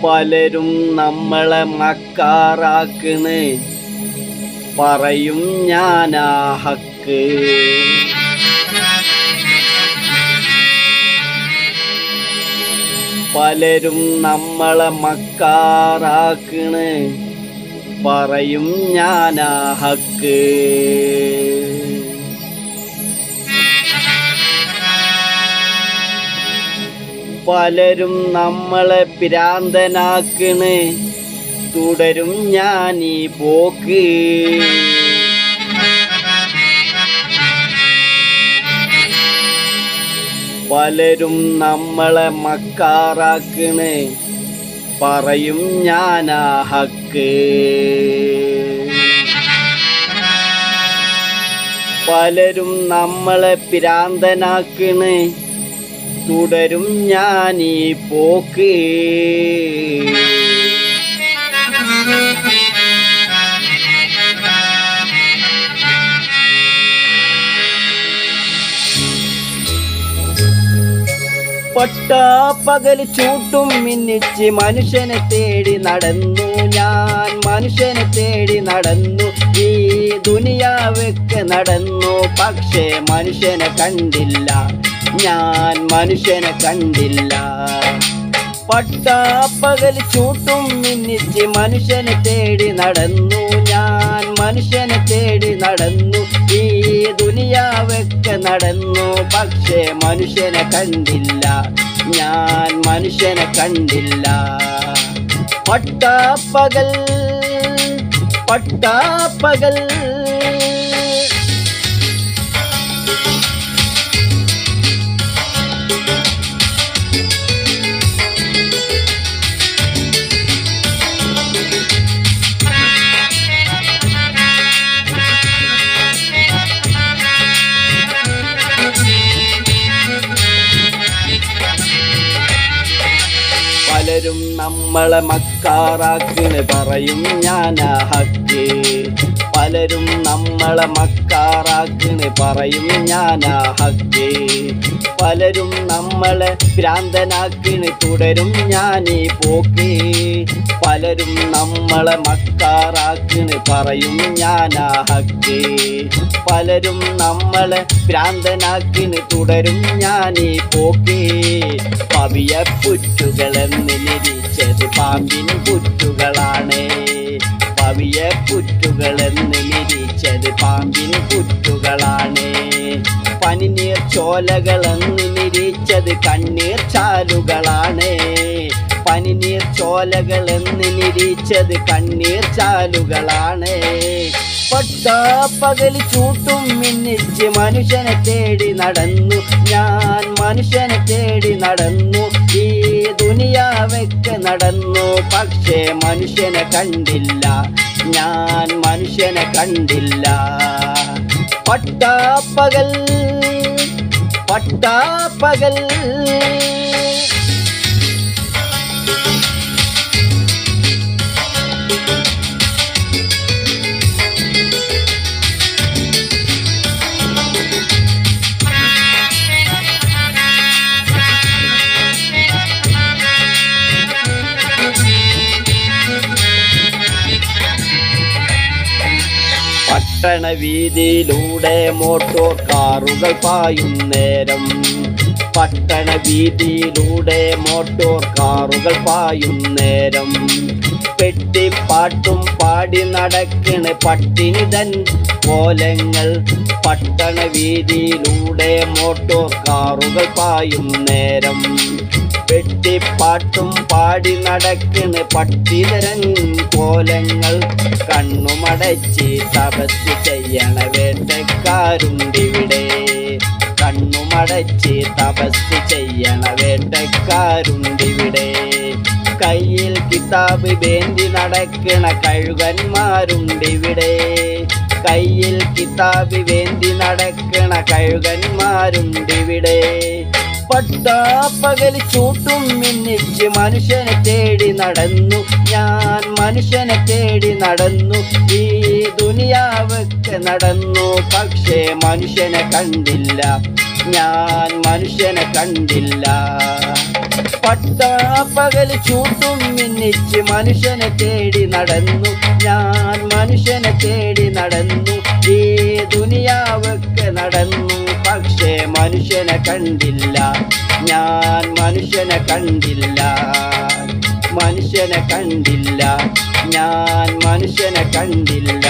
പലരും നമ്മളെ മക്കാറാക്കണ്, പറയും ഞാനാ ഹക്ക്. പലരും നമ്മളെ മക്കാറാക്കണ്, പറയും ഞാനാ ഹക്ക്. പലരും നമ്മളെ ഭ്രാന്തനാക്കണ്, തുടരും ഞാനീ പോക്ക്. പലരും നമ്മളെ മക്കാറാക്കണ്, പറയും ഞാനാ ഹക്ക്. പലരും നമ്മളെ ഭ്രാന്തനാക്കണ്, തുടരും ഞാനീ പോക്ക്. പട്ടാപ്പകല് ചൂട്ടും മിന്നിച്ച് മനുഷ്യനെ തേടി നടന്നു ഞാൻ, മനുഷ്യനെ തേടി നടന്നു. ഈ ദുനിയാവൊക്കെ നടന്നു, പക്ഷേ മനുഷ്യനെ കണ്ടില്ല, ഞാൻ മനുഷ്യനെ കണ്ടില്ല. പട്ടാപ്പകൽ ചൂട്ടും മിന്നിച്ച് മനുഷ്യനെ തേടി നടന്നു ഞാൻ, മനുഷ്യനെ തേടി നടന്നു. ഈ ദുനിയാവൊക്കെ നടന്നു, പക്ഷേ മനുഷ്യനെ കണ്ടില്ല, ഞാൻ മനുഷ്യനെ കണ്ടില്ല. പട്ടാപ്പകൽ പട്ടാപ്പകൽ പലരും നമ്മളെ മക്കാറാക്കണ്, പറയും ഞാനാ ഹക്ക്. പലരും നമ്മളെ മക്കാറാക്കണ്, പറയും ഞാനാ ഹക്ക്. പലരും നമ്മളെ ഭ്രാന്തനാക്കണ്, തുടരും ഞാനീ പോക്ക്. പലരും നമ്മളെ മക്കാറാക്കണ്, പറയും ഞാനാ ഹക്ക്. പലരും നമ്മളെ ഭ്രാന്തനാക്കണ്, തുടരും ഞാനീ പോക്ക്. പവിയ പുറ്റുകളെന്ന് നിരീച്ചത് പാമ്പിൻ പുറ്റുകളാണ്, പവിയ പുറ്റുകളെന്ന് നിരീച്ചത് പാമ്പിൻ പുറ്റുകളാണ്. പനിനീർ ചോലകളെന്ന് നിരീച്ചത് കണ്ണീർ ചാലുകളാണ്, പനിനീർ ചോലകളെന്ന് നിരീച്ചത് കണ്ണീർ ചാലുകളാണ്. പട്ടാപ്പകൽ ചൂട്ടും മിന്നിച്ച് മനുഷ്യനെ തേടി നടന്നു ഞാൻ, മനുഷ്യനെ തേടി നടന്നു. ഈ ദുനിയാവൊക്കെ നടന്നു, പക്ഷേ മനുഷ്യനെ കണ്ടില്ല, ഞാൻ മനുഷ്യനെ കണ്ടില്ല. പട്ടാപ്പകൽ പട്ടാപ്പകൽ പട്ടണ വീതിയിലൂടെ മോട്ടോർ കാറുകൾ പായും നേരം, പട്ടണ വീതിയിലൂടെ മോട്ടോർ കാറുകൾ പായും നേരം. പെട്ടിപ്പാട്ടും പാടി നടക്കണ് പട്ടിണിതൻ കോലങ്ങൾ, പട്ടണ വീതിയിലൂടെ മോട്ടോർ കാറുകൾ പായും നേരം. പെട്ടിപ്പാട്ടും പാടി നടക്കണ് പട്ടിതരൻ കോലങ്ങൾ, കണ്ണുമടച്ച് തപസ് ചെയ്യണ വേട്ടക്കാരുണ്ടിവിടെ, കണ്ണുമടച്ച് തപസ് ചെയ്യണ വേട്ടക്കാരുണ്ടിവിടെ. കയ്യിൽ കിതാബ് വേണ്ടി നടക്കണ കഴുകന്മാരുണ്ടിവിടെ, കയ്യിൽ കിതാബ് വേണ്ടി നടക്കണ കഴുകന്മാരുണ്ടിവിടെ. പട്ടാപ്പകൽ ചൂട്ടും മിന്നിച്ച് മനുഷ്യനെ തേടി നടന്നു ഞാൻ, മനുഷ്യനെ തേടി നടന്നു. ഈ ദുനിയാവൊക്കെ നടന്നു, പക്ഷേ മനുഷ്യനെ കണ്ടില്ല, ഞാൻ മനുഷ്യനെ കണ്ടില്ല. പട്ടാപ്പകല് ചൂട്ടും മിന്നിച്ച് മനുഷ്യനെ തേടി നടന്നു ഞാൻ, മനുഷ്യനെ തേടി നടന്നു, ഈ ദുനിയാവൊക്കെ നടന്നു. പക്ഷേ മനുഷ്യനെ കണ്ടില്ല, ഞാൻ മനുഷ്യനെ കണ്ടില്ല, മനുഷ്യനെ കണ്ടില്ല, ഞാൻ മനുഷ്യനെ കണ്ടില്ല.